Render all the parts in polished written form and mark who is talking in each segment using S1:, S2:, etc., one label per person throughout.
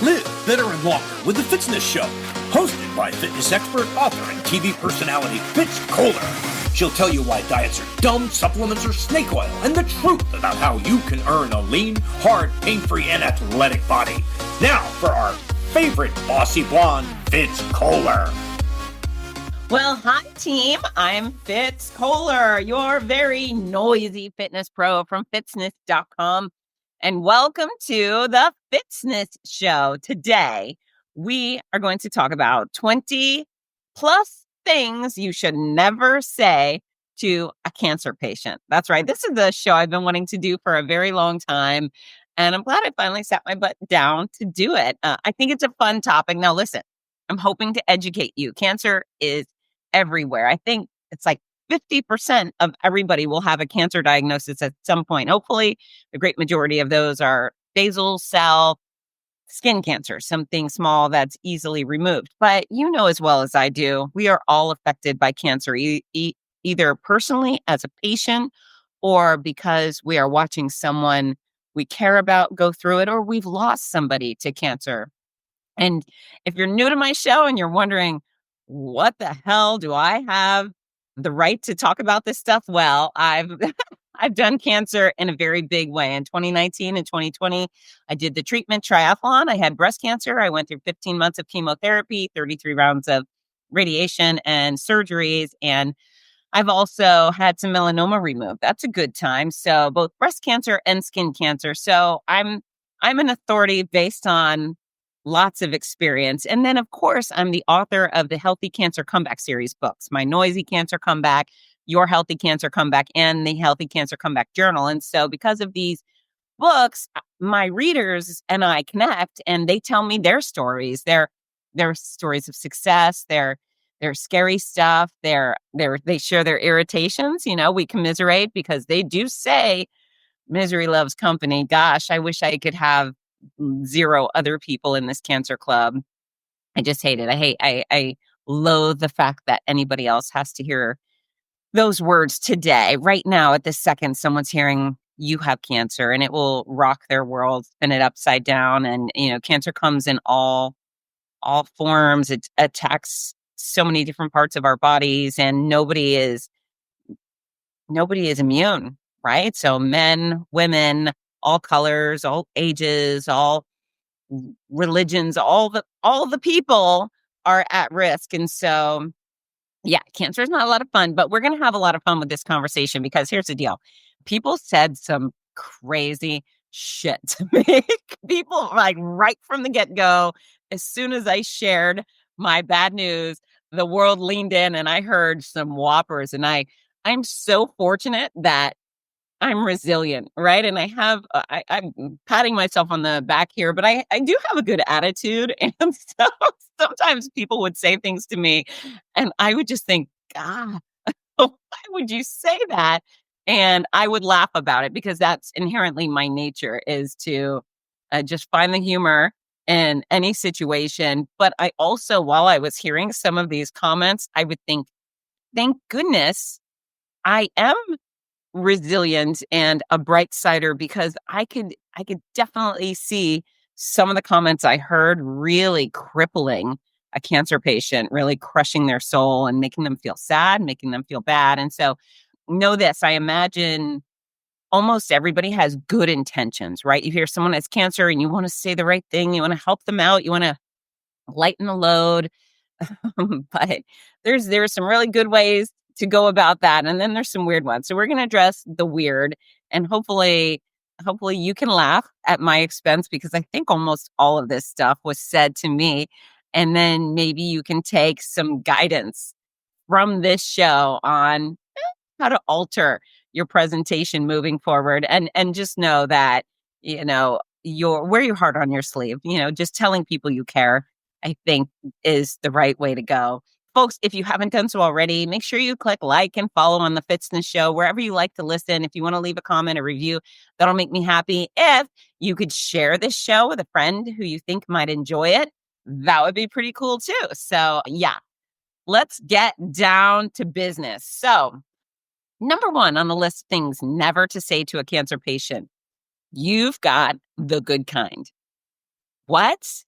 S1: Live better and longer with the Fitzness Show, hosted by fitness expert, author, and TV personality Fitz Kohler. She'll tell you why diets are dumb, supplements are snake oil, and the truth about how you can earn a lean, hard, pain-free, and athletic body. Now for our favorite bossy blonde, Fitz Kohler.
S2: Well, hi team, I'm Fitz Kohler, your very noisy fitness pro from fitzness.com. And welcome to the Fitzness Show. Today, we are going to talk about 20 plus things you should never say to a cancer patient. That's right. This is the show I've been wanting to do for a very long time. And I'm glad I finally sat my butt down to do it. I think it's a fun topic. Now, listen, I'm hoping to educate you. Cancer is everywhere. I think it's like 50% of everybody will have a cancer diagnosis at some point. Hopefully, the great majority of those are basal cell skin cancer, something small that's easily removed. But you know as well as I do, we are all affected by cancer, either personally as a patient or because we are watching someone we care about go through it, or we've lost somebody to cancer. And if you're new to my show and you're wondering, what the hell do I have the right to talk about this stuff? Well, I've done cancer in a very big way. In 2019 and 2020, I did the treatment triathlon. I had breast cancer. I went through 15 months of chemotherapy, 33 rounds of radiation and surgeries. And I've also had some melanoma removed. That's a good time. So both breast cancer and skin cancer. So I'm an authority based on lots of experience. And then, of course, I'm the author of the Healthy Cancer Comeback series books, my Noisy Cancer Comeback, Your Healthy Cancer Comeback, and the Healthy Cancer Comeback Journal. And so because of these books, my readers and I connect, and they tell me their stories, their stories of success, their scary stuff, they share their irritations. You know, we commiserate because they do say misery loves company. Gosh, I wish I could have 0 other people in this cancer club. I just hate it. I loathe the fact that anybody else has to hear those words today. Right now, at this second, someone's hearing you have cancer, and it will rock their world, spin it upside down. And, you know, cancer comes in all forms. It attacks so many different parts of our bodies, and nobody is immune, right? So men, women, all colors, all ages, all religions, all the people are at risk. And so, yeah, cancer is not a lot of fun, but we're going to have a lot of fun with this conversation because here's the deal. People said some crazy shit to me. People, like, right from the get-go, as soon as I shared my bad news, the world leaned in and I heard some whoppers. And I'm so fortunate that I'm resilient, right? And I'm patting myself on the back here, but I do have a good attitude. And so sometimes people would say things to me and I would just think, God, why would you say that? And I would laugh about it because that's inherently my nature, is to just find the humor in any situation. But I also, while I was hearing some of these comments, I would think, thank goodness I am resilient and a bright sider, because I could definitely see some of the comments I heard really crippling a cancer patient, really crushing their soul and making them feel sad, making them feel bad. And so know this, I imagine almost everybody has good intentions, right? You hear someone has cancer and you want to say the right thing, you want to help them out, you want to lighten the load. But there's some really good ways to go about that. And then there's some weird ones. So we're going to address the weird, and hopefully you can laugh at my expense, because I think almost all of this stuff was said to me. And then maybe you can take some guidance from this show on how to alter your presentation moving forward. And just know that, you know, wear your heart on your sleeve. You know, just telling people you care, I think, is the right way to go. Folks, if you haven't done so already, make sure you click like and follow on the Fitzness Show, wherever you like to listen. If you want to leave a comment or review, that'll make me happy. If you could share this show with a friend who you think might enjoy it, that would be pretty cool too. So yeah, let's get down to business. So number 1 on the list of things never to say to a cancer patient, you've got the good kind. What?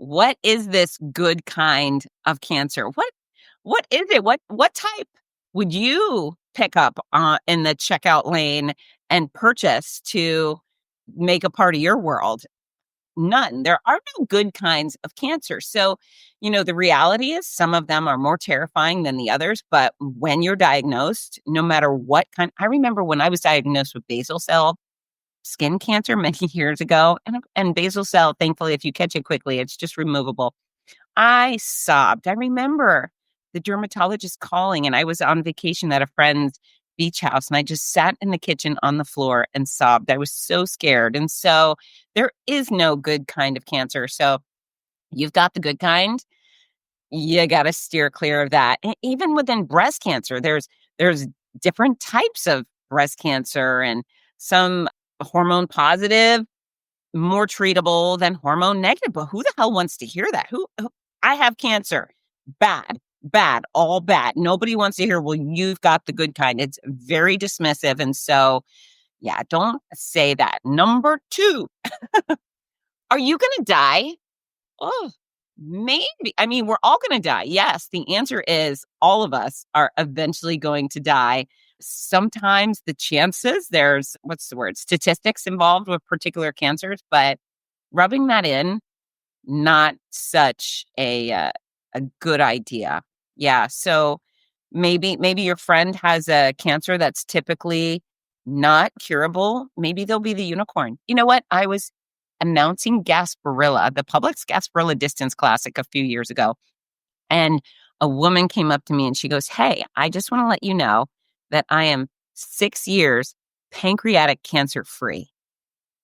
S2: What is this good kind of cancer? What is it? What type would you pick up in the checkout lane and purchase to make a part of your world? None. There are no good kinds of cancer. So, the reality is some of them are more terrifying than the others. But when you're diagnosed, no matter what kind, I remember when I was diagnosed with basal cell skin cancer many years ago, and basal cell, thankfully, if you catch it quickly, it's just removable. I sobbed. I remember the dermatologist calling, and I was on vacation at a friend's beach house, and I just sat in the kitchen on the floor and sobbed. I was so scared. And so there is no good kind of cancer. So you've got the good kind. You got to steer clear of that. And even within breast cancer, there's different types of breast cancer, and some hormone positive, more treatable than hormone negative. But who the hell wants to hear that? I have cancer. Bad, all bad. Nobody wants to hear, well, you've got the good kind. It's very dismissive. And so, yeah, don't say that. Number 2, are you going to die? Oh, maybe. I mean, we're all going to die. Yes, the answer is all of us are eventually going to die. Sometimes the chances, there's, statistics involved with particular cancers, but rubbing that in, not such a good idea. Yeah, so maybe your friend has a cancer that's typically not curable. Maybe they'll be the unicorn. You know what? I was announcing Gasparilla, the Publix Gasparilla Distance Classic a few years ago, and a woman came up to me and she goes, "Hey, I just want to let you know that I am 6 years pancreatic cancer free."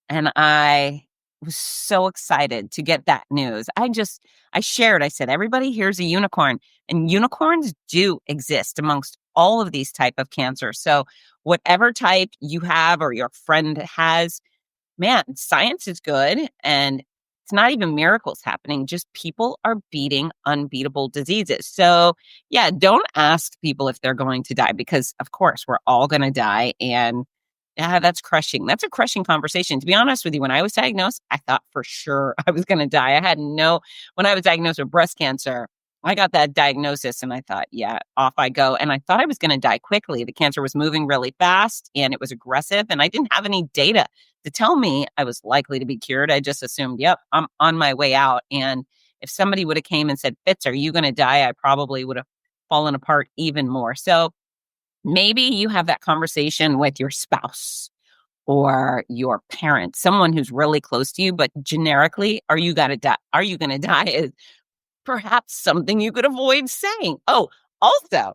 S2: And I was so excited to get that news. I shared, I said, everybody here's a unicorn, and unicorns do exist amongst all of these type of cancers. So whatever type you have or your friend has, man, science is good, and it's not even miracles happening. Just people are beating unbeatable diseases. So yeah, don't ask people if they're going to die, because of course we're all going to die. And yeah, that's crushing. That's a crushing conversation. To be honest with you, when I was diagnosed, I thought for sure I was going to die. When I was diagnosed with breast cancer, I got that diagnosis and I thought, yeah, off I go. And I thought I was going to die quickly. The cancer was moving really fast and it was aggressive, and I didn't have any data to tell me I was likely to be cured. I just assumed, yep, I'm on my way out. And if somebody would have came and said, "Fitz, are you going to die?" I probably would have fallen apart even more. So maybe you have that conversation with your spouse or your parent, someone who's really close to you, but generically, are you going to die? Are you going to die is perhaps something you could avoid saying. Oh, also,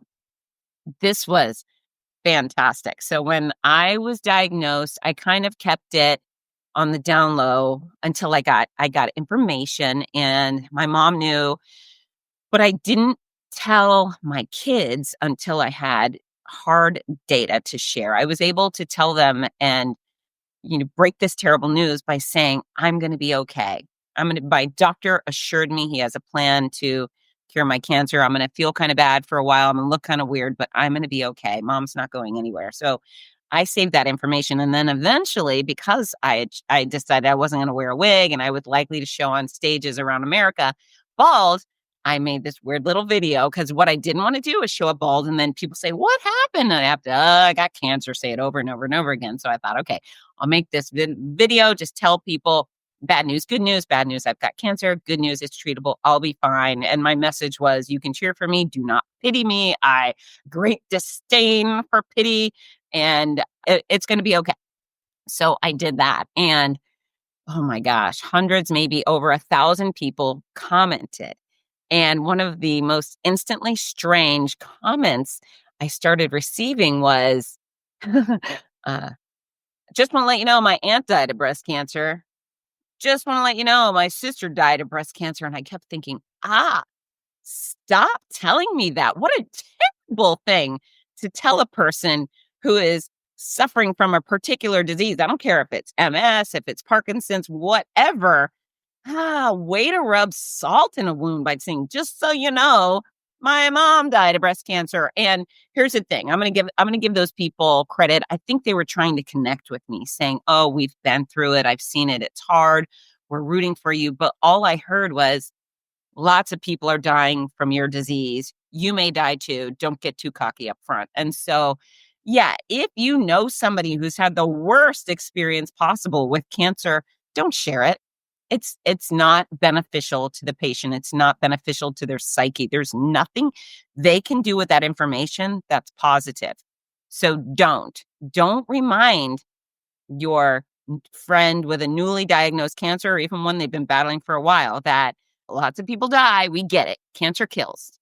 S2: this was fantastic. So when I was diagnosed, I kind of kept it on the down low until I got information, and my mom knew, but I didn't tell my kids until I had hard data to share. I was able to tell them and break this terrible news by saying, I'm going to be okay. My doctor assured me he has a plan to cure my cancer. I'm going to feel kind of bad for a while. I'm going to look kind of weird, but I'm going to be okay. Mom's not going anywhere. So I saved that information. And then eventually, because I decided I wasn't going to wear a wig and I was likely to show on stages around America bald, I made this weird little video, because what I didn't want to do is show up bald and then people say, "What happened?" And I have to, I got cancer, say it over and over and over again. So I thought, okay, I'll make this video, just tell people bad news, good news, bad news, I've got cancer, good news, it's treatable, I'll be fine. And my message was, you can cheer for me, do not pity me. I great disdain for pity, and it's going to be okay. So I did that. And oh my gosh, hundreds, maybe over 1,000 people commented. And one of the most instantly strange comments I started receiving was, just want to let you know my aunt died of breast cancer. Just want to let you know my sister died of breast cancer. And I kept thinking, stop telling me that. What a terrible thing to tell a person who is suffering from a particular disease. I don't care if it's MS, if it's Parkinson's, whatever. Way to rub salt in a wound by saying, just so you know, my mom died of breast cancer. And here's the thing. I'm going to give those people credit. I think they were trying to connect with me, saying, "Oh, we've been through it. I've seen it. It's hard. We're rooting for you. But all I heard was lots of people are dying from your disease. You may die too. Don't get too cocky up front. And so, yeah, if you know somebody who's had the worst experience possible with cancer, don't share it. It's not beneficial to the patient. It's not beneficial to their psyche. There's nothing they can do with that information that's positive. So don't remind your friend with a newly diagnosed cancer, or even one they've been battling for a while, that lots of people die. We get it. Cancer kills.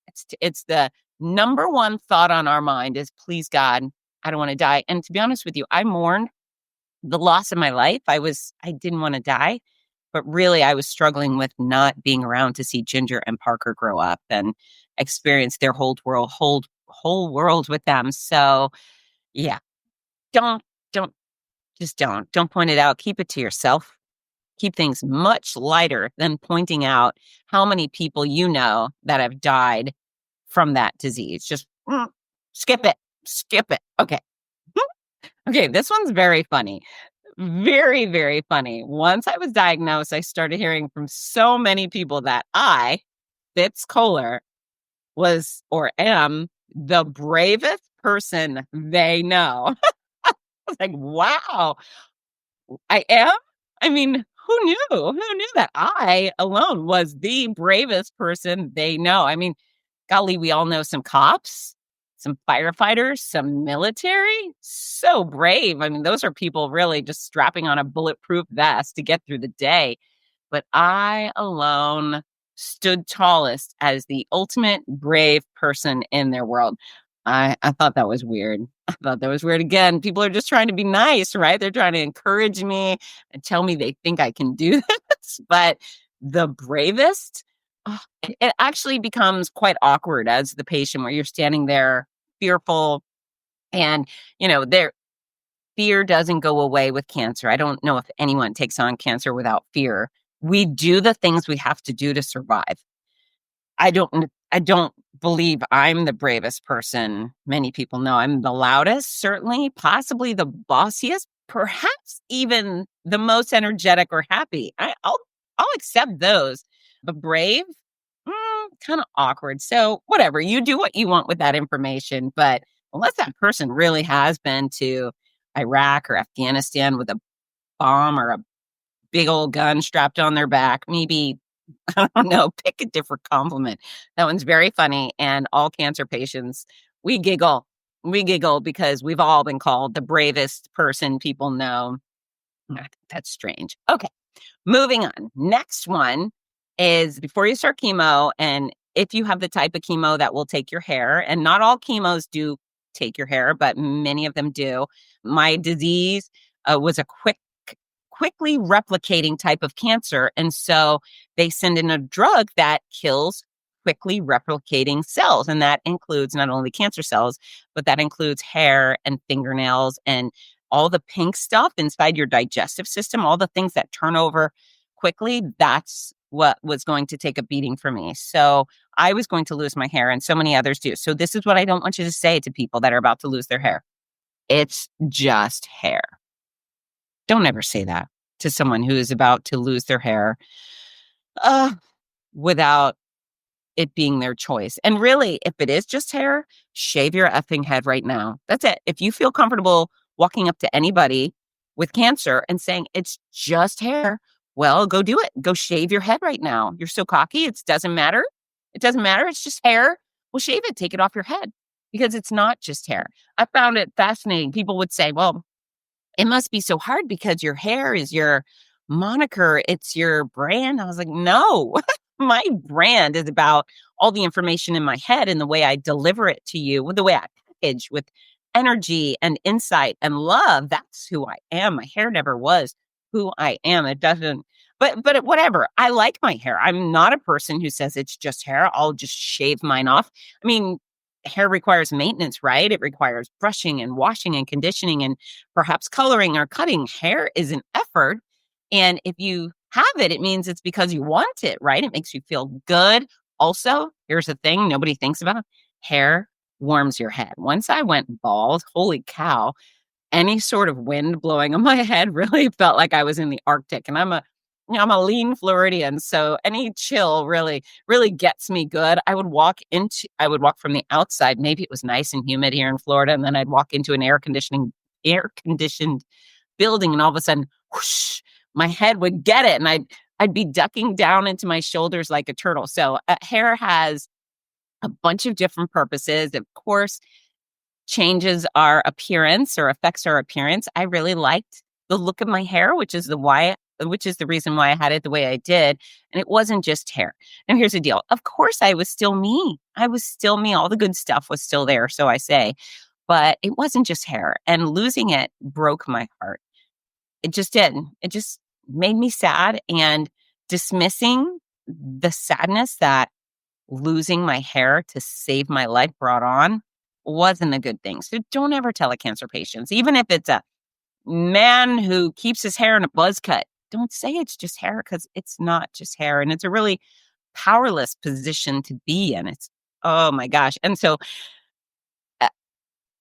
S2: It's the number one thought on our mind is, please God, I don't want to die. And to be honest with you, I mourned the loss of my life. I didn't want to die, but really I was struggling with not being around to see Ginger and Parker grow up and experience their whole world with them. So yeah, don't don't don't point it out. Keep it to yourself. Keep things much lighter than pointing out how many people you know that have died from that disease. Just skip it. Skip it. Okay. Okay, this one's very funny. Very, very funny. Once I was diagnosed, I started hearing from so many people that Fitz Kohler, was or am the bravest person they know. I was like, wow, I am? I mean, who knew? Who knew that I alone was the bravest person they know? I mean, golly, we all know some cops, some firefighters, some military. So brave. I mean, those are people really just strapping on a bulletproof vest to get through the day. But I alone stood tallest as the ultimate brave person in their world. I thought that was weird. I thought that was weird. Again, people are just trying to be nice, right? They're trying to encourage me and tell me they think I can do this. But the bravest, it actually becomes quite awkward as the patient, where you're standing there fearful, and their fear doesn't go away with cancer. I don't know if anyone takes on cancer without fear. We do the things we have to do to survive. I don't believe I'm the bravest person. Many people know I'm the loudest, certainly, possibly the bossiest, perhaps even the most energetic or happy. I'll accept those, but brave, kind of awkward. So whatever, you do what you want with that information. But unless that person really has been to Iraq or Afghanistan with a bomb or a big old gun strapped on their back, maybe, I don't know, pick a different compliment. That one's very funny. And all cancer patients, we giggle. We giggle because we've all been called the bravest person people know. That's strange. Okay, moving on. Next one is before you start chemo, and if you have the type of chemo that will take your hair, and not all chemos do take your hair, but many of them do. My disease was a quickly replicating type of cancer. And so they send in a drug that kills quickly replicating cells. And that includes not only cancer cells, but that includes hair and fingernails and all the pink stuff inside your digestive system, all the things that turn over quickly. That's what was going to take a beating for me. So I was going to lose my hair, and so many others do. So this is what I don't want you to say to people that are about to lose their hair. It's just hair. Don't ever say that to someone who is about to lose their hair without it being their choice. And really, if it is just hair, shave your effing head right now. That's it. If you feel comfortable walking up to anybody with cancer and saying it's just hair, well, go do it. Go shave your head right now. You're so cocky. It doesn't matter. It doesn't matter. It's just hair. Well, shave it. Take it off your head, because it's not just hair. I found it fascinating. People would say, well, it must be so hard because your hair is your moniker. It's your brand. I was like, no, my brand is about all the information in my head and the way I deliver it to you, with the way I package with energy and insight and love. That's who I am. My hair never was who I am. It doesn't, but whatever. I like my hair. I'm not a person who says it's just hair. I'll just shave mine off. I mean, hair requires maintenance, right? It requires brushing and washing and conditioning and perhaps coloring or cutting. Hair is an effort. And if you have it, it means it's because you want it, right? It makes you feel good. Also, here's the thing nobody thinks about. Hair warms your head. Once I went bald, holy cow, any sort of wind blowing on my head really felt like I was in the Arctic. And I'm a I'm a lean Floridian, so any chill really, really gets me good. I would walk from the outside. Maybe it was nice and humid here in Florida, and then I'd walk into an air conditioned building, and all of a sudden, whoosh, my head would get it, and I'd be ducking down into my shoulders like a turtle. So hair has a bunch of different purposes. Of course, changes our appearance or affects our appearance. I really liked the look of my hair, which is the reason why I had it the way I did. And it wasn't just hair. Now here's the deal. Of course, I was still me. I was still me. All the good stuff was still there, so I say. But it wasn't just hair. And losing it broke my heart. It just did. It just made me sad, and dismissing the sadness that losing my hair to save my life brought on wasn't a good thing. So don't ever tell a cancer patient, even if it's a man who keeps his hair in a buzz cut, don't say it's just hair, because it's not just hair. And it's a really powerless position to be in. Oh my gosh. And so, uh,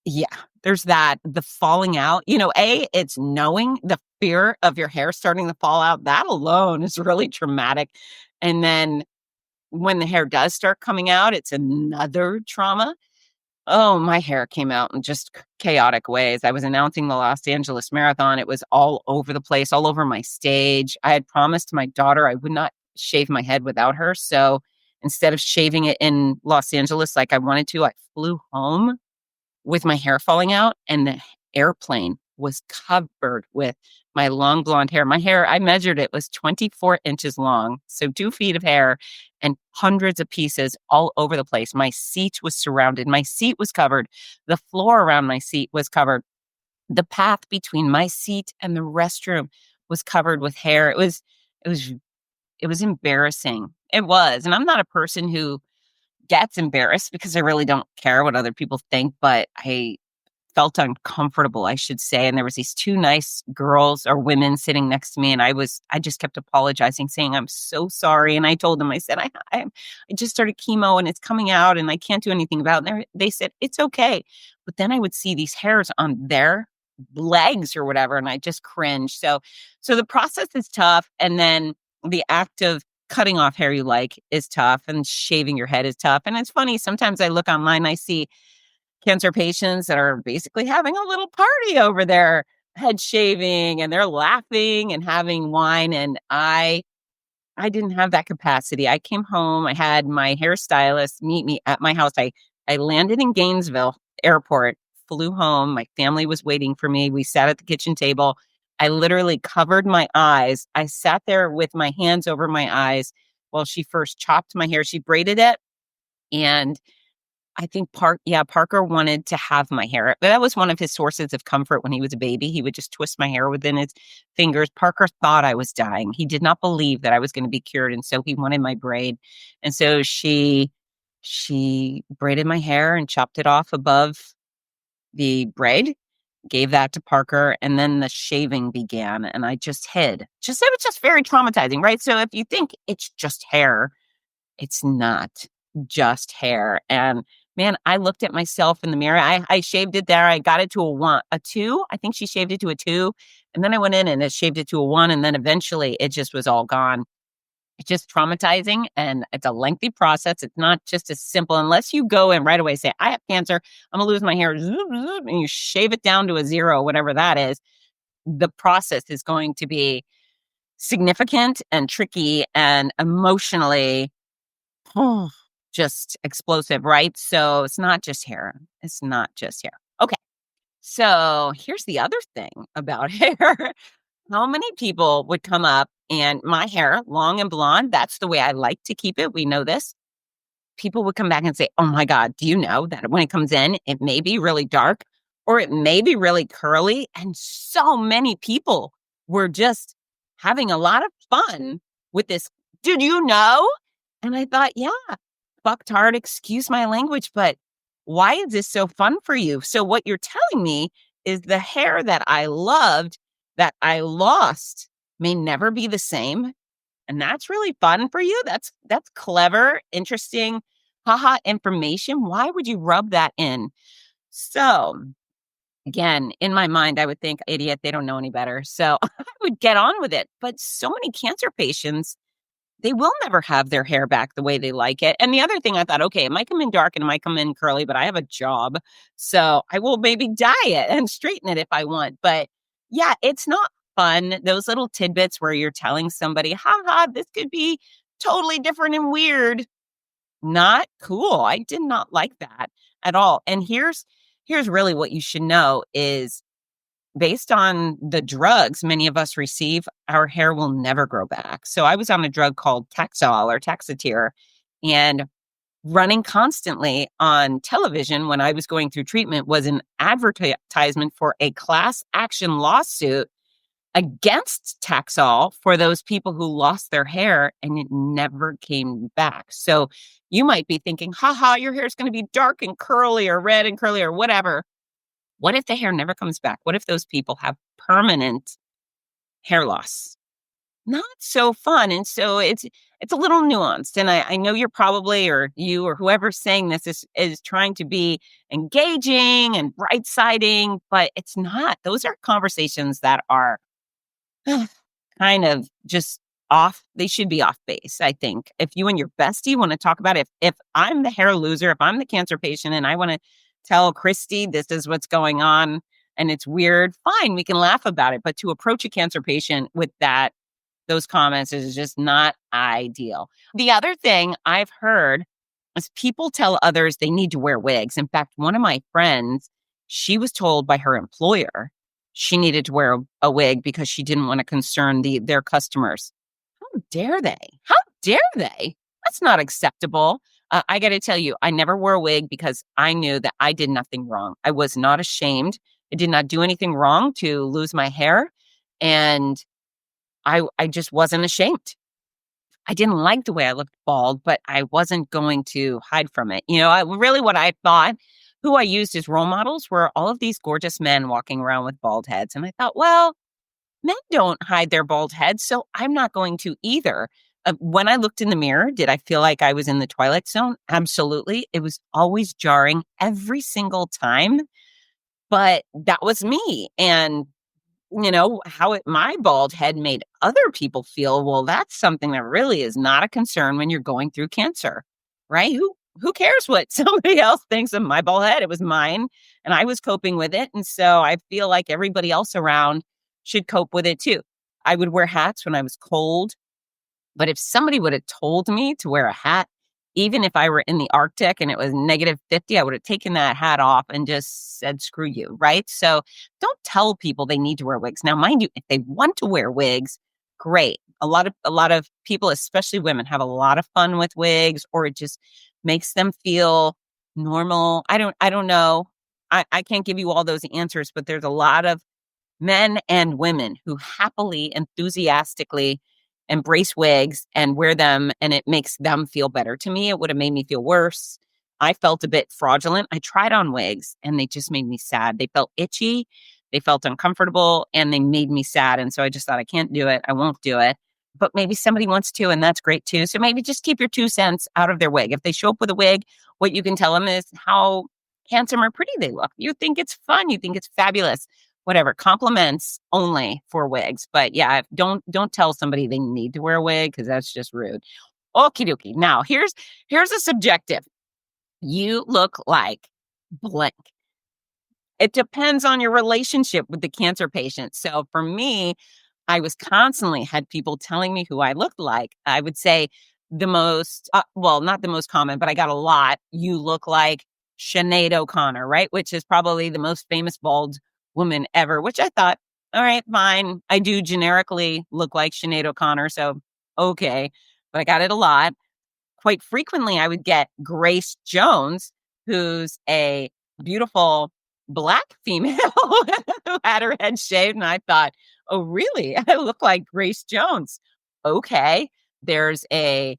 S2: yeah, there's that, the falling out, it's knowing the fear of your hair starting to fall out. That alone is really traumatic. And then when the hair does start coming out, it's another trauma. Oh, my hair came out in just chaotic ways. I was announcing the Los Angeles Marathon. It was all over the place, all over my stage. I had promised my daughter I would not shave my head without her. So instead of shaving it in Los Angeles like I wanted to, I flew home with my hair falling out, and the airplane was covered with my long blonde hair. My hair, I measured it, was 24 inches long. So 2 feet of hair and hundreds of pieces all over the place. My seat was surrounded. My seat was covered. The floor around my seat was covered. The path between my seat and the restroom was covered with hair. It was embarrassing. It was. And I'm not a person who gets embarrassed, because I really don't care what other people think, but I felt uncomfortable, I should say. And there was these 2 nice girls or women sitting next to me, and I just kept apologizing, saying, I'm so sorry. And I told them, I said, I just started chemo and it's coming out and I can't do anything about it. And they said, it's okay. But then I would see these hairs on their legs or whatever, and I just cringed. So the process is tough. And then the act of cutting off hair you like is tough, and shaving your head is tough. And it's funny, sometimes I look online, I see cancer patients that are basically having a little party over their head shaving, and they're laughing and having wine. And I didn't have that capacity. I came home, I had my hairstylist meet me at my house. I landed in Gainesville Airport, flew home. My family was waiting for me. We sat at the kitchen table. I literally covered my eyes. I sat there with my hands over my eyes while she first chopped my hair. She braided it. And I think Parker wanted to have my hair. That was one of his sources of comfort when he was a baby. He would just twist my hair within his fingers. Parker thought I was dying. He did not believe that I was going to be cured. And so he wanted my braid. And so she braided my hair and chopped it off above the braid, gave that to Parker, and then the shaving began, and I just hid. It was just very traumatizing, right? So if you think it's just hair, it's not just hair. And man, I looked at myself in the mirror. I shaved it there. I got it to a 2. I think she shaved it to a 2. And then I went in and it shaved it to a 1. And then eventually it just was all gone. It's just traumatizing, and it's a lengthy process. It's not just as simple unless you go in right away, say, I have cancer, I'm gonna lose my hair, zoop, zoop, and you shave it down to a 0, whatever that is. The process is going to be significant and tricky and emotionally just explosive, right? So it's not just hair. It's not just hair. Okay. So here's the other thing about hair. How many people would come up, and my hair, long and blonde, that's the way I like to keep it. We know this. People would come back and say, oh my God, do you know that when it comes in, it may be really dark or it may be really curly? And so many people were just having a lot of fun with this. Did you know? And I thought, yeah, fucktard, excuse my language, but why is this so fun for you? So what you're telling me is the hair that I loved, that I lost, may never be the same. And that's really fun for you. That's clever, interesting, haha information. Why would you rub that in? So Again, in my mind, I would think, idiot, they don't know any better. So I would get on with it. But so many cancer patients, they will never have their hair back the way they like it. And the other thing I thought, okay, it might come in dark and it might come in curly, but I have a job. So I will maybe dye it and straighten it if I want. But yeah, it's not fun. Those little tidbits where you're telling somebody, haha, this could be totally different and weird. Not cool. I did not like that at all. And here's really what you should know is based on the drugs many of us receive, our hair will never grow back. So I was on a drug called Taxol or Taxotere, and running constantly on television when I was going through treatment was an advertisement for a class action lawsuit against Taxol for those people who lost their hair and it never came back. So you might be thinking, haha, your hair is going to be dark and curly or red and curly or whatever. What if the hair never comes back? What if those people have permanent hair loss? Not so fun. And so it's a little nuanced. And I know you're probably, or you or whoever's saying this is trying to be engaging and bright siding, but it's not. Those are conversations that are kind of just off. They should be off base, I think. If you and your bestie want to talk about it, if I'm the hair loser, if I'm the cancer patient and I want to tell Christy this is what's going on and it's weird, fine, we can laugh about it. But to approach a cancer patient with those comments is just not ideal. The other thing I've heard is people tell others they need to wear wigs. In fact, one of my friends, she was told by her employer she needed to wear a wig because she didn't want to concern their customers. How dare they? How dare they? That's not acceptable. I got to tell you, I never wore a wig because I knew that I did nothing wrong. I was not ashamed. I did not do anything wrong to lose my hair. And I just wasn't ashamed. I didn't like the way I looked bald, but I wasn't going to hide from it. Really what I thought, who I used as role models were all of these gorgeous men walking around with bald heads. And I thought, well, men don't hide their bald heads, so I'm not going to either. When I looked in the mirror, did I feel like I was in the Twilight Zone? Absolutely. It was always jarring every single time, but that was me. And how my bald head made other people feel, well, that's something that really is not a concern when you're going through cancer, right? Who cares what somebody else thinks of my bald head? It was mine and I was coping with it. And so I feel like everybody else around should cope with it too. I would wear hats when I was cold, but if somebody would have told me to wear a hat, even if I were in the Arctic and it was -50, I would have taken that hat off and just said, screw you, right? So don't tell people they need to wear wigs. Now, mind you, if they want to wear wigs, great. A lot of people, especially women, have a lot of fun with wigs, or it just makes them feel normal. I don't know. I can't give you all those answers, but there's a lot of men and women who happily, enthusiastically embrace wigs and wear them, and it makes them feel better. To me, it would have made me feel worse. I felt a bit fraudulent. I tried on wigs and they just made me sad. They felt itchy, they felt uncomfortable, and they made me sad. And so I just thought, I can't do it. I won't do it. But maybe somebody wants to, and that's great too. So maybe just keep your 2 cents out of their wig. If they show up with a wig, what you can tell them is how handsome or pretty they look. You think it's fun. You think it's fabulous. Whatever, compliments only for wigs. But yeah, don't tell somebody they need to wear a wig because that's just rude. Okie dokie. Now here's a subjective. You look like blank. It depends on your relationship with the cancer patient. So for me, I was constantly had people telling me who I looked like. I would say the most, well, not the most common, but I got a lot. You look like Sinead O'Connor, right? Which is probably the most famous bald woman ever, which I thought, all right, fine. I do generically look like Sinead O'Connor, so okay. But I got it a lot. Quite frequently, I would get Grace Jones, who's a beautiful Black female who had her head shaved. And I thought, oh, really? I look like Grace Jones. Okay. There's a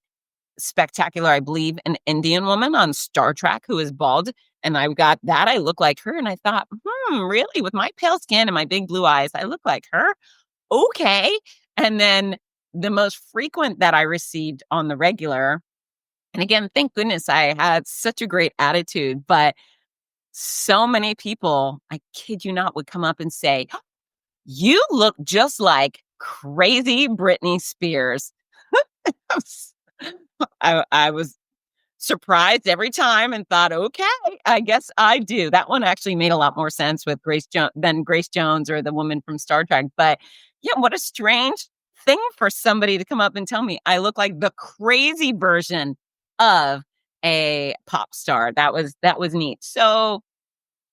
S2: spectacular, I believe, an Indian woman on Star Trek who is bald. And I got that. I look like her. And I thought, really? With my pale skin and my big blue eyes, I look like her? Okay. And then the most frequent that I received on the regular, and again, thank goodness I had such a great attitude, but so many people, I kid you not, would come up and say, "You look just like crazy Britney Spears." I was surprised every time and thought, "Okay, I guess I do." That one actually made a lot more sense with Grace Jones or the woman from Star Trek. But yeah, what a strange thing for somebody to come up and tell me I look like the crazy version of a pop star. That was neat. So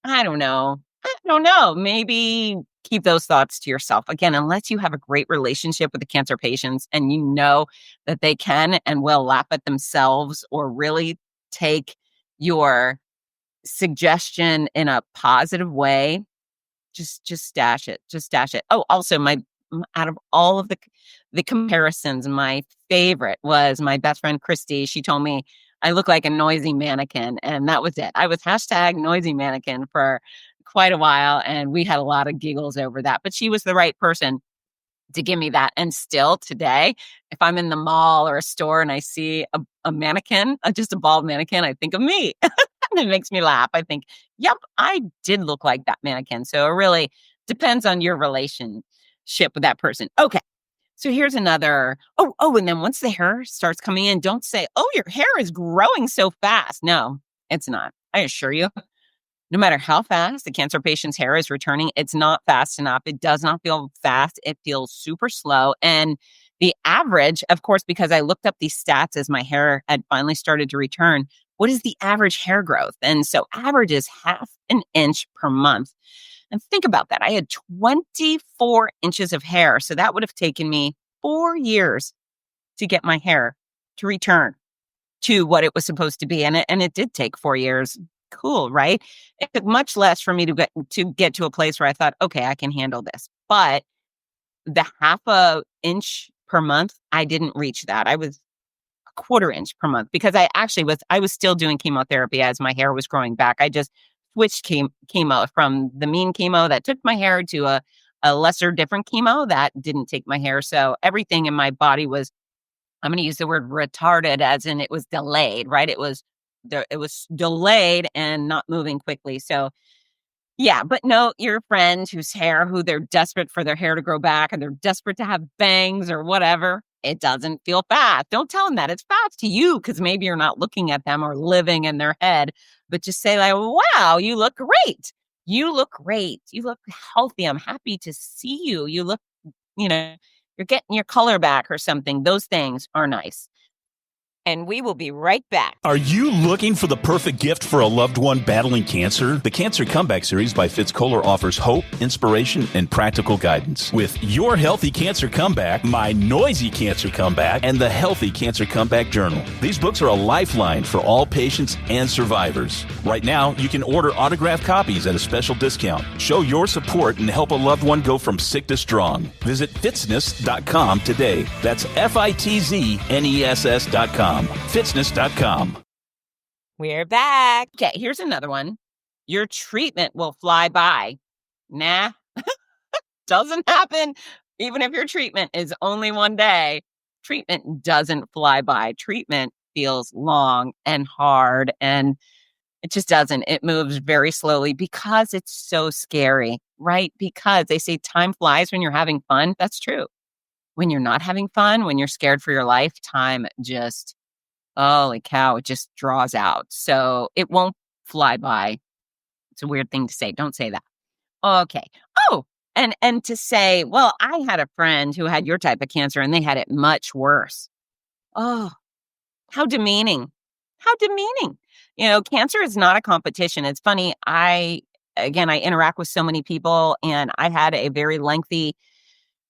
S2: I don't know. I don't know. Maybe keep those thoughts to yourself. Again, unless you have a great relationship with the cancer patients and you know that they can and will laugh at themselves or really take your suggestion in a positive way, just stash it. Just stash it. Oh, also out of all of the comparisons, my favorite was my best friend Christy. She told me I look like a noisy mannequin, and that was it. I was hashtag noisy mannequin for quite a while, and we had a lot of giggles over that. But she was the right person to give me that. And still today, if I'm in the mall or a store and I see a mannequin, just a bald mannequin, I think of me. And it makes me laugh. I think, yep, I did look like that mannequin. So it really depends on your relationship with that person. Okay. So here's another. And then once the hair starts coming in, don't say, "Oh, your hair is growing so fast." No, it's not. I assure you, no matter how fast the cancer patient's hair is returning, it's not fast enough. It does not feel fast. It feels super slow. And the average, of course, because I looked up these stats as my hair had finally started to return, what is the average hair growth? And so average is half an inch per month. And think about that. I had 24 inches of hair. So that would have taken me 4 years to get my hair to return to what it was supposed to be. And it did take 4 years. Cool, right? It took much less for me to get to a place where I thought, okay, I can handle this. But the half a inch per month, I didn't reach that. I was a quarter inch per month because I was still doing chemotherapy as my hair was growing back. I just switched chemo from the mean chemo that took my hair to a lesser different chemo that didn't take my hair. So everything in my body was, I'm going to use the word retarded, as in it was delayed, right? It was delayed and not moving quickly. So yeah, but no, your friend who they're desperate for their hair to grow back and they're desperate to have bangs or whatever, it doesn't feel fast. Don't tell them that it's fast to you because maybe you're not looking at them or living in their head, but just say like, "Wow, you look great. You look great. You look healthy. I'm happy to see you. You look, you know, you're getting your color back or something." Those things are nice. And we will be right back.
S3: Are you looking for the perfect gift for a loved one battling cancer? The Cancer Comeback Series by FItz offers hope, inspiration, and practical guidance. With Your Healthy Cancer Comeback, My Noisy Cancer Comeback, and The Healthy Cancer Comeback Journal. These books are a lifeline for all patients and survivors. Right now, you can order autographed copies at a special discount. Show your support and help a loved one go from sick to strong. Visit fitzness.com today. That's FITZNESS.com. Fitzness.com.
S2: We're back. Okay, here's another one. Your treatment will fly by. Nah, doesn't happen. Even if your treatment is only one day, treatment doesn't fly by. Treatment feels long and hard, and it just doesn't. It moves very slowly because it's so scary, right? Because they say time flies when you're having fun. That's true. When you're not having fun, when you're scared for your life, time just, holy cow, it just draws out. So it won't fly by. It's a weird thing to say. Don't say that. Okay. Oh, and to say, well, I had a friend who had your type of cancer and they had it much worse. Oh, how demeaning. How demeaning. Cancer is not a competition. It's funny. I interact with so many people, and I had a very lengthy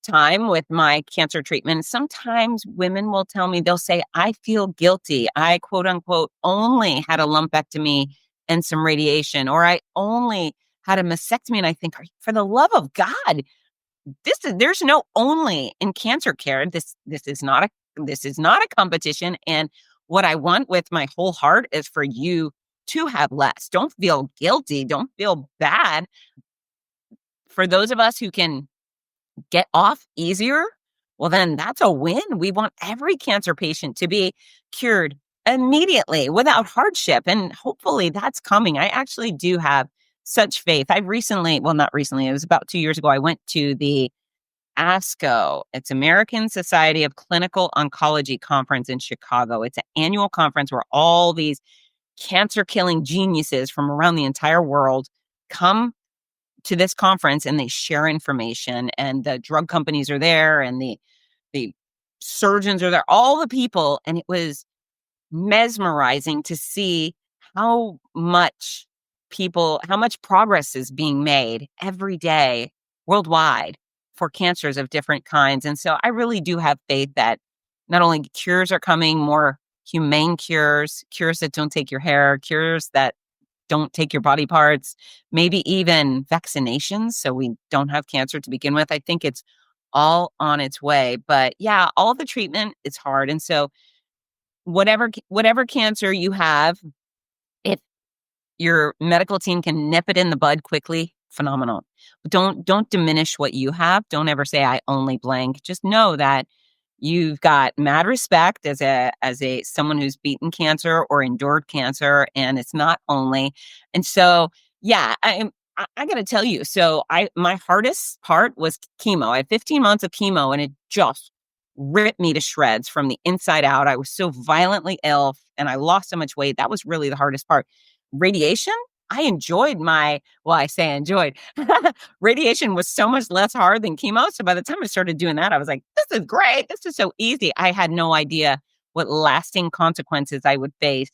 S2: time with my cancer treatment. Sometimes women will tell me, they'll say, "I feel guilty. I quote unquote only had a lumpectomy and some radiation, or I only had a mastectomy." And I think, for the love of God, there's no only in cancer care. This is not a competition. And what I want with my whole heart is for you to have less. Don't feel guilty. Don't feel bad. For those of us who can get off easier, well, then that's a win. We want every cancer patient to be cured immediately without hardship. And hopefully that's coming. I actually do have such faith. Not recently, it was about 2 years ago, I went to the ASCO. It's American Society of Clinical Oncology Conference in Chicago. It's an annual conference where all these cancer killing geniuses from around the entire world come to this conference and they share information, and the drug companies are there and the surgeons are there, all the people. And it was mesmerizing to see how much how much progress is being made every day worldwide for cancers of different kinds. And so I really do have faith that not only cures are coming, more humane cures, cures that don't take your hair, cures that don't take your body parts, maybe even vaccinations so we don't have cancer to begin with. I think it's all on its way. But yeah, all the treatment is hard. And so whatever cancer you have, if your medical team can nip it in the bud quickly, phenomenal. But don't diminish what you have. Don't ever say I only blank. Just know that you've got mad respect as a someone who's beaten cancer or endured cancer, and it's not only. And so, yeah, I got to tell you. So my hardest part was chemo. I had 15 months of chemo, and it just ripped me to shreds from the inside out. I was so violently ill, and I lost so much weight. That was really the hardest part. Radiation, I enjoyed I say enjoyed. Radiation was so much less hard than chemo. So by the time I started doing that, I was like, this is great. This is so easy. I had no idea what lasting consequences I would face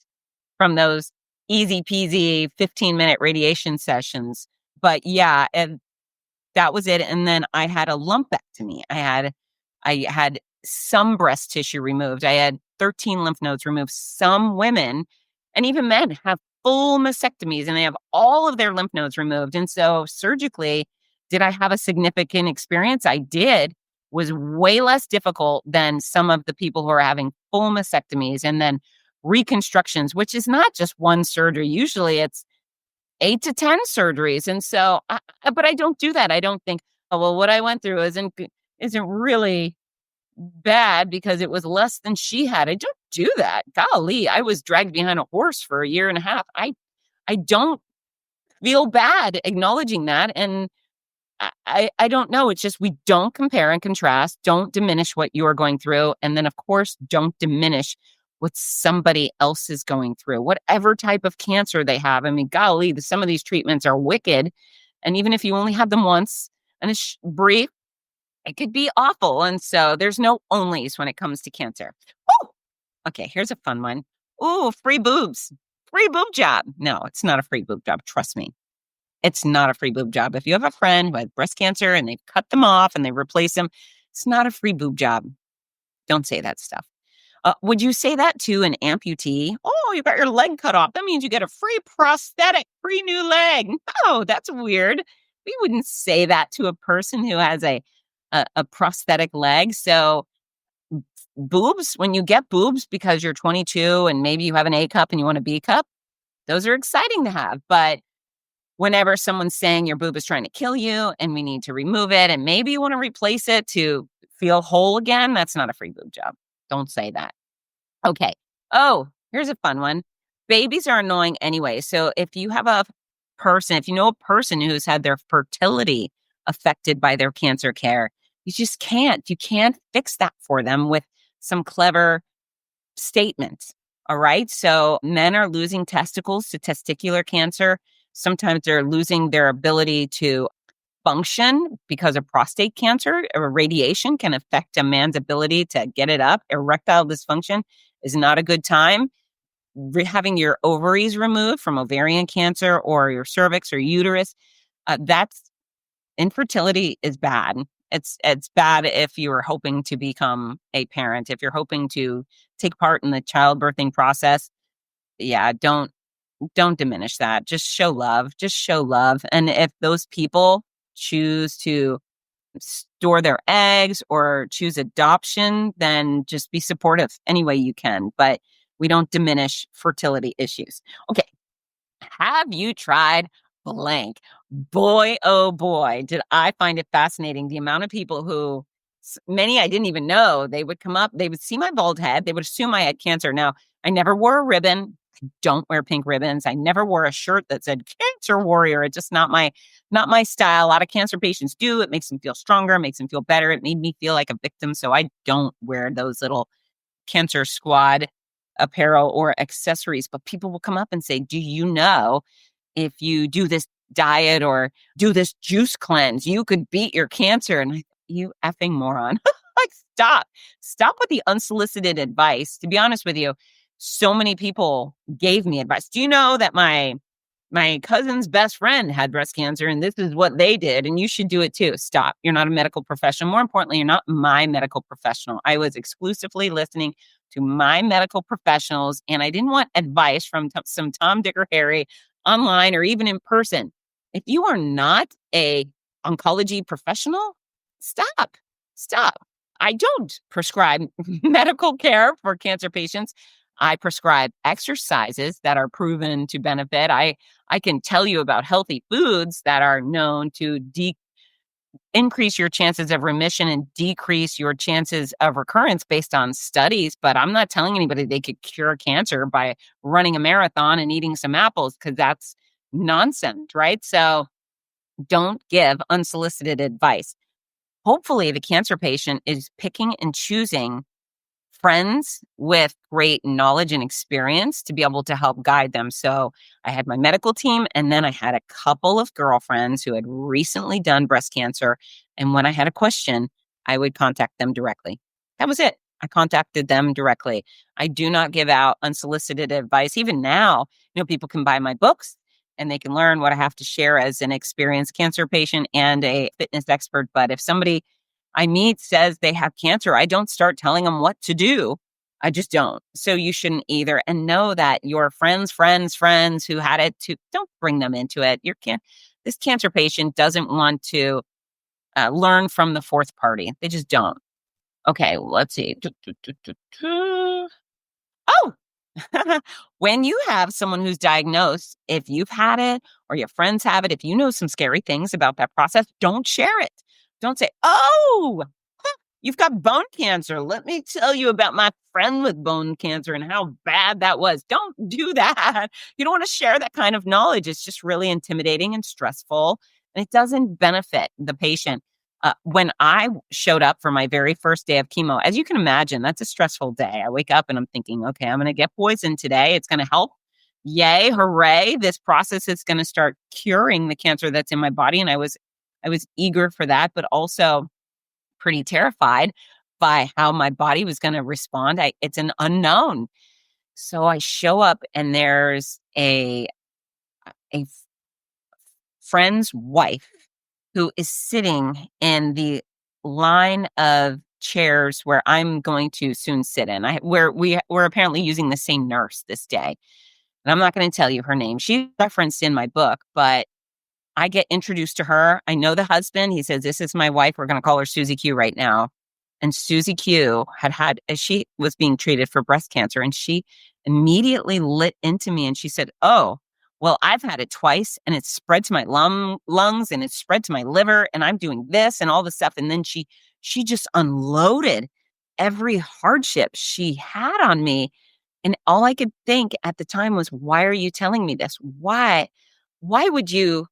S2: from those easy peasy 15-minute radiation sessions. But yeah, and that was it. And then I had a lumpectomy. I had some breast tissue removed. I had 13 lymph nodes removed. Some women and even men have full mastectomies and they have all of their lymph nodes removed. And so surgically, did I have a significant experience? I did. Was way less difficult than some of the people who are having full mastectomies and then reconstructions, which is not just one surgery. Usually it's 8 to 10 surgeries. And so, but I don't do that. I don't think, oh, well, what I went through isn't really bad because it was less than she had. I don't do that. Golly, I was dragged behind a horse for a year and a half. I don't feel bad acknowledging that. And I don't know. It's just we don't compare and contrast. Don't diminish what you're going through. And then, of course, don't diminish what somebody else is going through, whatever type of cancer they have. I mean, golly, some of these treatments are wicked. And even if you only have them once and it's brief, it could be awful. And so there's no onlys when it comes to cancer. Oh, okay. Here's a fun one. Oh, free boobs, free boob job. No, it's not a free boob job. Trust me. It's not a free boob job. If you have a friend who has breast cancer and they've cut them off and they replace them, it's not a free boob job. Don't say that stuff. Would you say that to an amputee? Oh, you got your leg cut off. That means you get a free prosthetic, free new leg. Oh, that's weird. We wouldn't say that to a person who has a prosthetic leg. So boobs, when you get boobs because you're 22 and maybe you have an A cup and you want a B cup, those are exciting to have. But whenever someone's saying your boob is trying to kill you and we need to remove it and maybe you want to replace it to feel whole again, that's not a free boob job. Don't say that. Okay. Oh, here's a fun one. Babies are annoying anyway. So if you know a person who's had their fertility affected by their cancer care, you can't fix that for them with some clever statements. All right. So men are losing testicles to testicular cancer. Sometimes they're losing their ability to function because of prostate cancer. Or radiation can affect a man's ability to get it up. Erectile dysfunction is not a good time. Having your ovaries removed from ovarian cancer or your cervix or uterus, that's infertility is bad. It's bad if you're hoping to become a parent. If you're hoping to take part in the childbirthing process, yeah, don't diminish that. Just show love. Just show love. And if those people choose to store their eggs or choose adoption, then just be supportive any way you can. But we don't diminish fertility issues. Okay. Have you tried blank? Boy, oh boy, did I find it fascinating. The amount of people who, many I didn't even know, they would come up, they would see my bald head, they would assume I had cancer. Now, I never wore a ribbon. I don't wear pink ribbons. I never wore a shirt that said cancer warrior. It's just not my style. A lot of cancer patients do. It makes them feel stronger, makes them feel better. It made me feel like a victim. So I don't wear those little cancer squad apparel or accessories. But people will come up and say, do you know if you do this diet or do this juice cleanse, you could beat your cancer? And you effing moron. Like, stop with the unsolicited advice. To be honest with you, so many people gave me advice. Do you know that my cousin's best friend had breast cancer and this is what they did and you should do it too? Stop. You're not a medical professional. More importantly, you're not my medical professional. I was exclusively listening to my medical professionals, and I didn't want advice from some Tom, Dick, or Harry online or even in person. If you are not a oncology professional, stop. I don't prescribe medical care for cancer patients. I prescribe exercises that are proven to benefit. I can tell you about healthy foods that are known to increase your chances of remission and decrease your chances of recurrence based on studies. But I'm not telling anybody they could cure cancer by running a marathon and eating some apples, because that's nonsense, right? So don't give unsolicited advice. Hopefully, the cancer patient is picking and choosing friends with great knowledge and experience to be able to help guide them. So I had my medical team, and then I had a couple of girlfriends who had recently done breast cancer. And when I had a question, I would contact them directly. That was it. I contacted them directly. I do not give out unsolicited advice. Even now, people can buy my books and they can learn what I have to share as an experienced cancer patient and a fitness expert. But if somebody I meet says they have cancer, I don't start telling them what to do. I just don't. So you shouldn't either. And know that your friends who had it too, don't bring them into it. This cancer patient doesn't want to learn from the fourth party. They just don't. Okay, let's see. Oh, when you have someone who's diagnosed, if you've had it or your friends have it, if you know some scary things about that process, don't share it. Don't say, oh, you've got bone cancer. Let me tell you about my friend with bone cancer and how bad that was. Don't do that. You don't want to share that kind of knowledge. It's just really intimidating and stressful, and it doesn't benefit the patient. When I showed up for my very first day of chemo, as you can imagine, that's a stressful day. I wake up and I'm thinking, okay, I'm going to get poisoned today. It's going to help. Yay, hooray. This process is going to start curing the cancer that's in my body. And I was eager for that, but also pretty terrified by how my body was going to respond. It's an unknown. So I show up and there's a friend's wife who is sitting in the line of chairs where I'm going to soon sit in. We're apparently using the same nurse this day. And I'm not going to tell you her name. She's referenced in my book, but I get introduced to her. I know the husband. He says, this is my wife. We're going to call her Susie Q right now. And Susie Q she was being treated for breast cancer, and she immediately lit into me and she said, oh, well, I've had it twice and it's spread to my lungs and it's spread to my liver and I'm doing this and all this stuff. And then she just unloaded every hardship she had on me. And all I could think at the time was, why are you telling me this? Why would you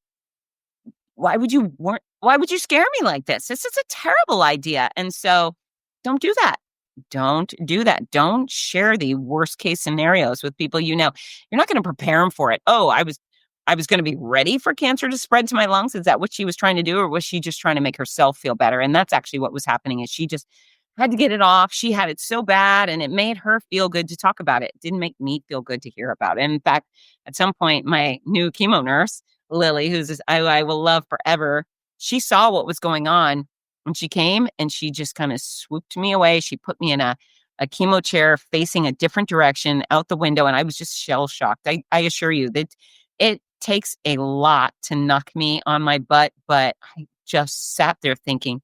S2: scare me like this? This is a terrible idea. And so don't do that. Don't do that. Don't share the worst case scenarios with people. You're not going to prepare them for it. Oh, I was going to be ready for cancer to spread to my lungs. Is that what she was trying to do? Or was she just trying to make herself feel better? And that's actually what was happening, is she just had to get it off. She had it so bad and it made her feel good to talk about it. It didn't make me feel good to hear about it. And in fact, at some point, my new chemo nurse, Lily, I will love forever, she saw what was going on when she came and she just kind of swooped me away. She put me in a chemo chair facing a different direction out the window. And I was just shell shocked. I assure you that it takes a lot to knock me on my butt, but I just sat there thinking,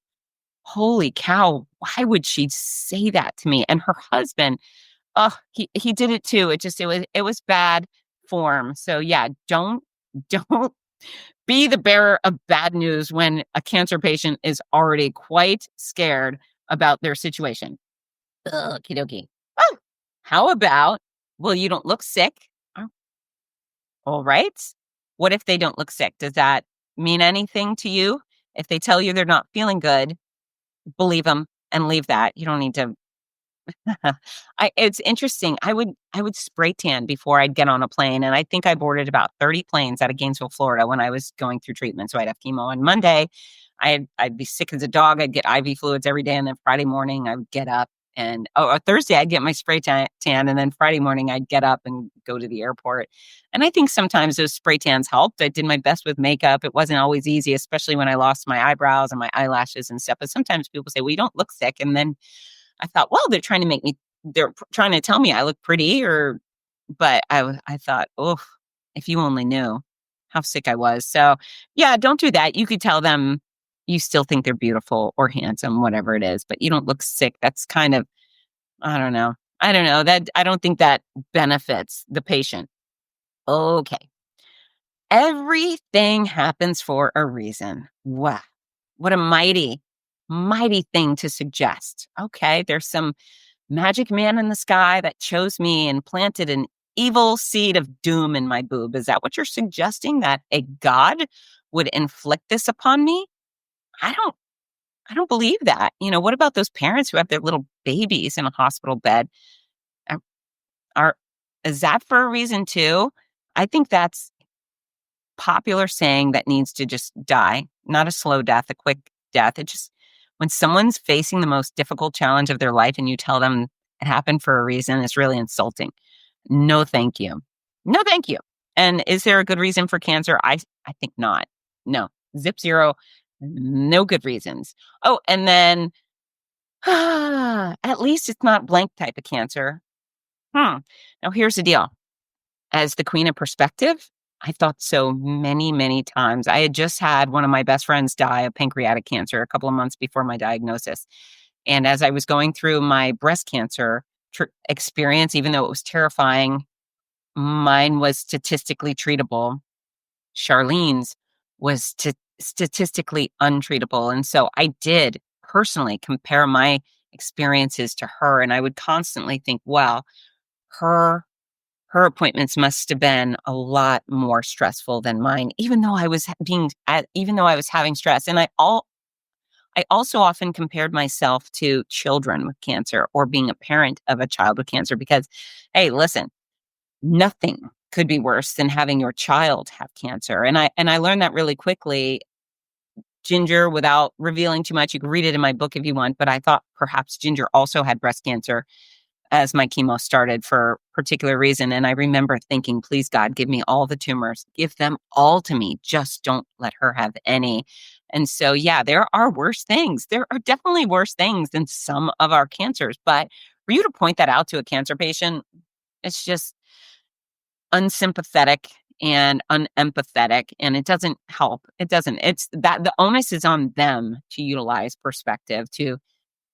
S2: holy cow, why would she say that to me? And her husband, he did it too. It was bad form. So yeah, don't be the bearer of bad news when a cancer patient is already quite scared about their situation. Okie dokie. Oh, how about Well, you don't look sick. Oh, all right. What if they don't look sick? Does that mean anything to you? If they tell you they're not feeling good, believe them and leave that. You don't need to. It's interesting. I would spray tan before I'd get on a plane, and I think I boarded about 30 planes out of Gainesville, Florida, when I was going through treatment. So I'd have chemo on Monday. I'd be sick as a dog. I'd get IV fluids every day, and then Friday morning I would get up and Thursday I'd get my spray tan, and then Friday morning I'd get up and go to the airport. And I think sometimes those spray tans helped. I did my best with makeup. It wasn't always easy, especially when I lost my eyebrows and my eyelashes and stuff. But sometimes people say, "Well, you don't look sick," and then I thought, well, they're trying to tell me I look pretty, but I thought, oh, if you only knew how sick I was. So yeah, don't do that. You could tell them you still think they're beautiful or handsome, whatever it is, but you don't look sick. That's kind of, I don't know. I don't think that benefits the patient. Okay. Everything happens for a reason. Wow. What a mighty, mighty thing to suggest. Okay. There's some magic man in the sky that chose me and planted an evil seed of doom in my boob. Is that what you're suggesting? That a god would inflict this upon me? I don't I don't believe that. What about those parents who have their little babies in a hospital bed? Are, are is that for a reason too? I think that's popular saying that needs to just die, not a slow death, a quick death. It just, when someone's facing the most difficult challenge of their life and you tell them it happened for a reason, it's really insulting. No, thank you. No, thank you. And is there a good reason for cancer? I think not. No, zip zero, no good reasons. Oh, and then at least it's not blank type of cancer. Now here's the deal. As the queen of perspective, I thought so many, many times. I had just had one of my best friends die of pancreatic cancer a couple of months before my diagnosis. And as I was going through my breast cancer experience, even though it was terrifying, mine was statistically treatable. Charlene's was statistically untreatable. And so I did personally compare my experiences to her. And I would constantly think, wow, her appointments must have been a lot more stressful than mine, even though I was having stress. And I also often compared myself to children with cancer or being a parent of a child with cancer because, hey, listen, nothing could be worse than having your child have cancer. And I learned that really quickly. Ginger, without revealing too much, you can read it in my book if you want, but I thought perhaps Ginger also had breast cancer as my chemo started for a particular reason. And I remember thinking, please God, give me all the tumors, give them all to me. Just don't let her have any. And so, yeah, there are worse things. There are definitely worse things than some of our cancers. But for you to point that out to a cancer patient, it's just unsympathetic and unempathetic, and it doesn't help. It doesn't. It's that the onus is on them to utilize perspective, to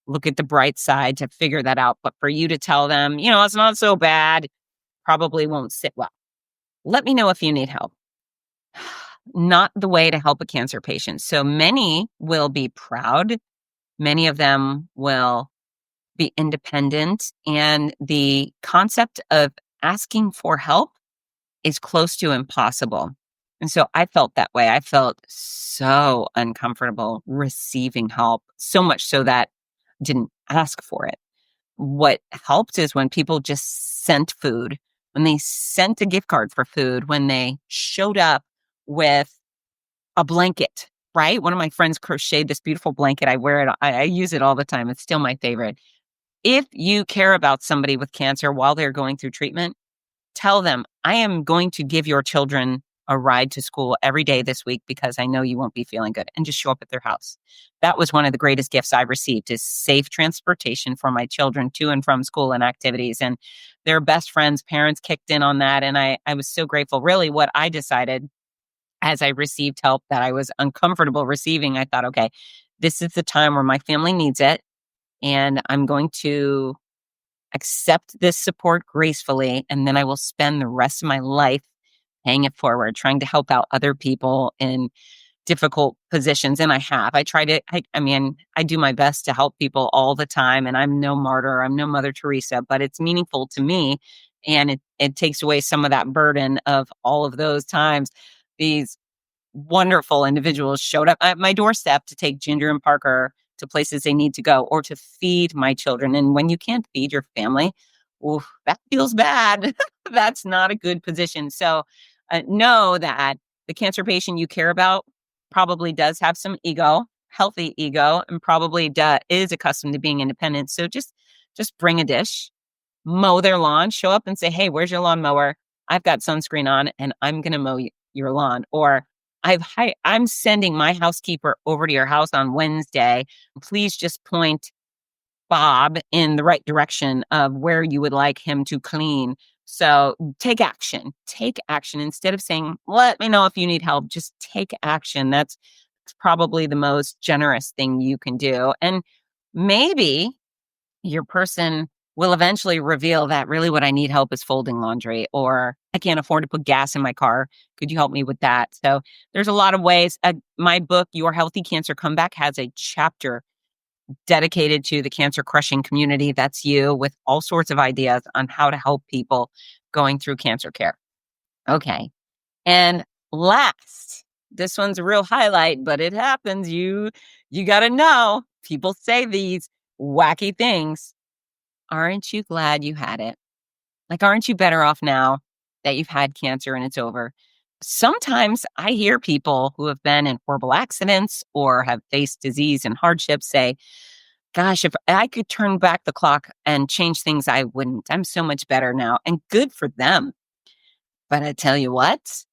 S2: look at the bright side, to figure that out. But for you to tell them, it's not so bad, probably won't sit well. Let me know if you need help. Not the way to help a cancer patient. So many will be proud. Many of them will be independent. And the concept of asking for help is close to impossible. And so I felt that way. I felt so uncomfortable receiving help, so much so that I didn't ask for it. What helped is when people just sent food, when they sent a gift card for food, when they showed up with a blanket, right? One of my friends crocheted this beautiful blanket. I wear it. I use it all the time. It's still my favorite. If you care about somebody with cancer while they're going through treatment, tell them, I am going to give your children a ride to school every day this week because I know you won't be feeling good, and just show up at their house. That was one of the greatest gifts I received, is safe transportation for my children to and from school and activities. And their best friends' parents kicked in on that. And I was so grateful. Really, what I decided as I received help that I was uncomfortable receiving, I thought, okay, this is the time where my family needs it. And I'm going to accept this support gracefully, and then I will spend the rest of my life paying it forward, trying to help out other people in difficult positions. And I have. I do my best to help people all the time, and I'm no martyr, I'm no Mother Teresa, but it's meaningful to me And it takes away some of that burden of all of those times these wonderful individuals showed up at my doorstep to take Ginger and Parker to places they need to go or to feed my children. And when you can't feed your family, oof, that feels bad. That's not a good position. So know that the cancer patient you care about probably does have some ego, healthy ego, and probably is accustomed to being independent. So just bring a dish, mow their lawn, show up and say, hey, where's your lawnmower? I've got sunscreen on and I'm going to mow your lawn. Or I'm sending my housekeeper over to your house on Wednesday. Please just point Bob in the right direction of where you would like him to clean. So take action. Take action. Instead of saying, let me know if you need help, just take action. That's probably the most generous thing you can do. And maybe your person will eventually reveal that really what I need help is folding laundry, or I can't afford to put gas in my car. Could you help me with that? So there's a lot of ways. My book, Your Healthy Cancer Comeback, has a chapter dedicated to the cancer crushing community. That's you, with all sorts of ideas on how to help people going through cancer care. Okay. And last, this one's a real highlight, but it happens. You got to know, people say these wacky things. Aren't you glad you had it? Like, aren't you better off now that you've had cancer and it's over? Sometimes I hear people who have been in horrible accidents or have faced disease and hardship say, gosh, if I could turn back the clock and change things, I wouldn't. I'm so much better now. And good for them. But I tell you what,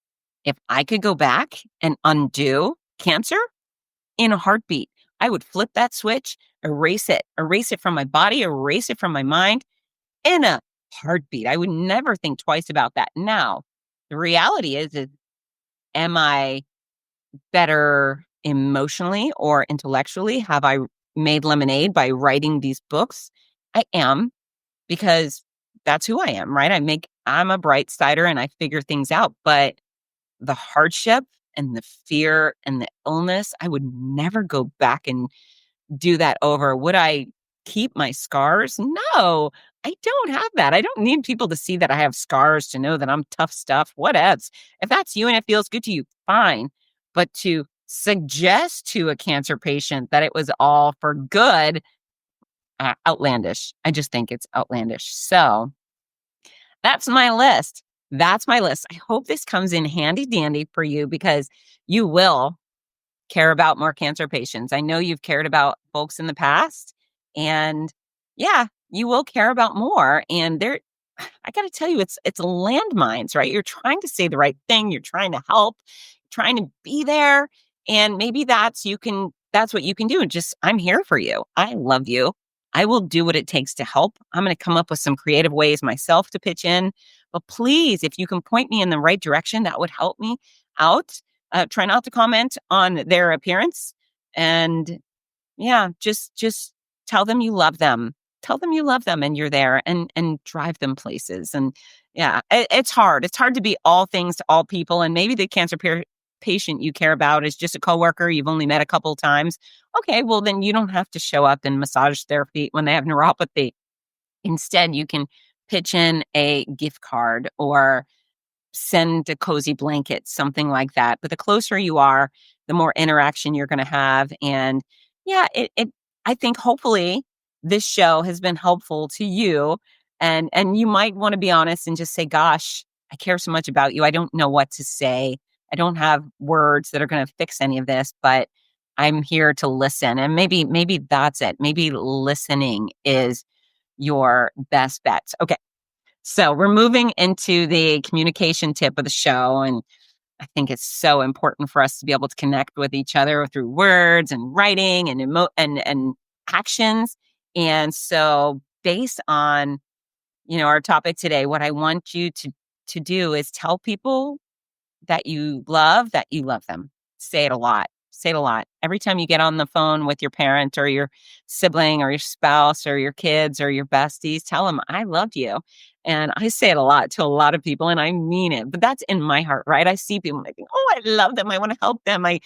S2: if I could go back and undo cancer in a heartbeat, I would flip that switch, erase it from my body, erase it from my mind in a heartbeat. I would never think twice about that. Now, the reality is am I better emotionally or intellectually? Have I made lemonade by writing these books? I am, because that's who I am, right? I'm a bright sider and I figure things out, but the hardship and the fear and the illness, I would never go back and do that over. Would I keep my scars? No, I don't have that. I don't need people to see that I have scars to know that I'm tough stuff. What else? If that's you and it feels good to you, fine. But to suggest to a cancer patient that it was all for good, outlandish. I just think it's outlandish. So that's my list. That's my list. I hope this comes in handy dandy for you, because you will care about more cancer patients. I know you've cared about folks in the past, and yeah, you will care about more. And I got to tell you, it's landmines, right? You're trying to say the right thing. You're trying to help, trying to be there. And maybe that's what you can do. Just, I'm here for you. I love you. I will do what it takes to help. I'm going to come up with some creative ways myself to pitch in. But please, if you can point me in the right direction, that would help me out. Try not to comment on their appearance. And yeah, just tell them you love them. Tell them you love them and you're there, and drive them places. And yeah, it's hard. It's hard to be all things to all people. And maybe the cancer patient you care about is just a coworker you've only met a couple of times. Okay, well, then you don't have to show up and massage their feet when they have neuropathy. Instead, you can pitch in a gift card or send a cozy blanket, something like that. But the closer you are, the more interaction you're going to have. And yeah, I think hopefully this show has been helpful to you. And you might want to be honest and just say, gosh, I care so much about you. I don't know what to say. I don't have words that are going to fix any of this, but I'm here to listen. And maybe that's it. Maybe listening is your best bet. Okay. So we're moving into the communication tip of the show. And I think it's so important for us to be able to connect with each other through words and writing and and actions. And so based on, our topic today, what I want you to do is tell people that you love them. Say it a lot. Say it a lot. Every time you get on the phone with your parent or your sibling or your spouse or your kids or your besties, tell them, I love you. And I say it a lot to a lot of people, and I mean it. But that's in my heart, right? I see people and I think, oh, I love them. I want to help them. I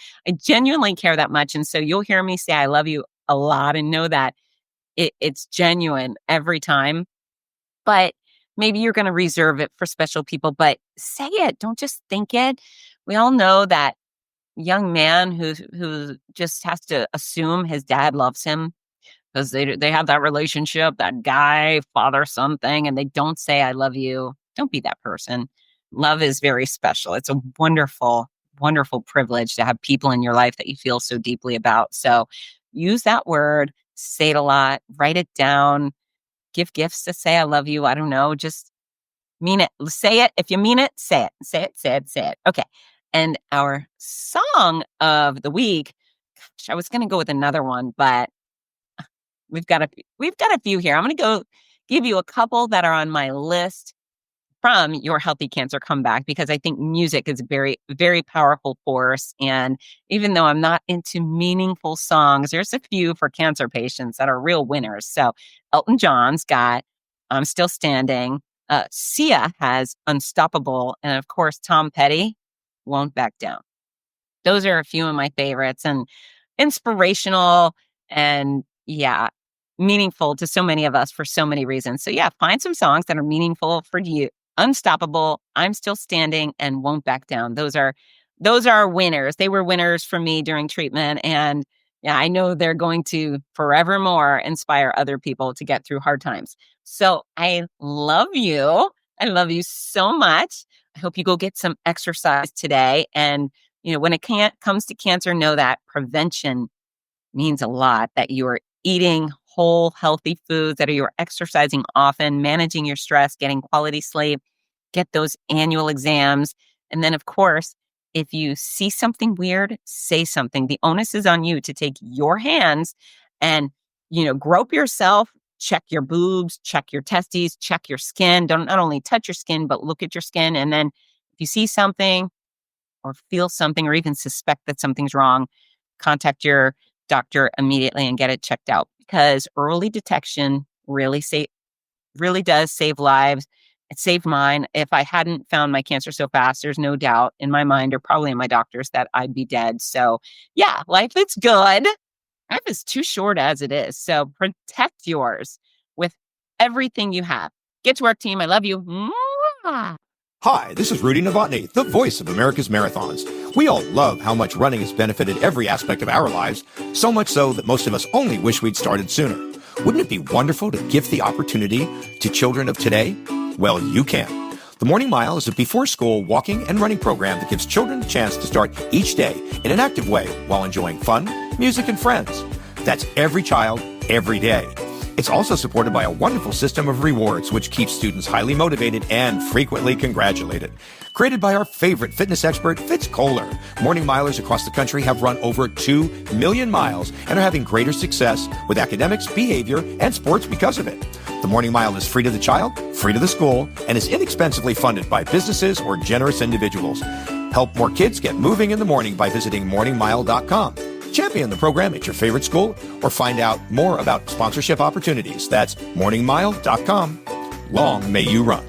S2: genuinely care that much. And so you'll hear me say I love you a lot, and know that it's genuine every time. But maybe you're going to reserve it for special people, but say it. Don't just think it. We all know that young man who just has to assume his dad loves him because they have that relationship, that guy, father, son thing, and they don't say, I love you. Don't be that person. Love is very special. It's a wonderful, wonderful privilege to have people in your life that you feel so deeply about. So use that word, say it a lot, write it down, give gifts to say, I love you. I don't know. Just mean it. Say it. If you mean it, say it. Say it, say it, say it. Okay. And our song of the week, gosh, I was going to go with another one, but we've got a few here. I'm going to go give you a couple that are on my list from Your Healthy Cancer Comeback, because I think music is a very, very powerful force. And even though I'm not into meaningful songs, there's a few for cancer patients that are real winners. So Elton John's got I'm Still Standing. Sia has Unstoppable. And of course, Tom Petty, Won't Back Down. Those are a few of my favorites and inspirational and meaningful to so many of us for so many reasons. So find some songs that are meaningful for you. Unstoppable, I'm Still Standing, and Won't Back Down. Those are winners. They were winners for me during treatment. And I know they're going to forevermore inspire other people to get through hard times. So I love you. I love you so much. I hope you go get some exercise today. And, when it comes to cancer, know that prevention means a lot, that you are eating whole, healthy foods, that you're exercising often, managing your stress, getting quality sleep, get those annual exams. And then, of course, if you see something weird, say something. The onus is on you to take your hands and, grope yourself, check your boobs, check your testes, check your skin. Don't not only touch your skin, but look at your skin. And then if you see something or feel something or even suspect that something's wrong, contact your doctor immediately and get it checked out, because early detection really does save lives. It saved mine. If I hadn't found my cancer so fast, there's no doubt in my mind, or probably in my doctor's, that I'd be dead. So life is good. Life is too short as it is. So protect yours with everything you have. Get to work, team. I love you. Mwah!
S1: Hi, this is Rudy Novotny, the voice of America's Marathons. We all love how much running has benefited every aspect of our lives, so much so that most of us only wish we'd started sooner. Wouldn't it be wonderful to gift the opportunity to children of today? Well, you can. The Morning Mile is a before-school walking and running program that gives children the chance to start each day in an active way while enjoying fun, music, and friends. That's every child, every day. It's also supported by a wonderful system of rewards, which keeps students highly motivated and frequently congratulated. Created by our favorite fitness expert, Fitz Kohler, Morning Milers across the country have run over 2 million miles and are having greater success with academics, behavior, and sports because of it. The Morning Mile is free to the child, free to the school, and is inexpensively funded by businesses or generous individuals. Help more kids get moving in the morning by visiting morningmile.com. Champion the program at your favorite school or find out more about sponsorship opportunities. That's morningmile.com. Long may you run.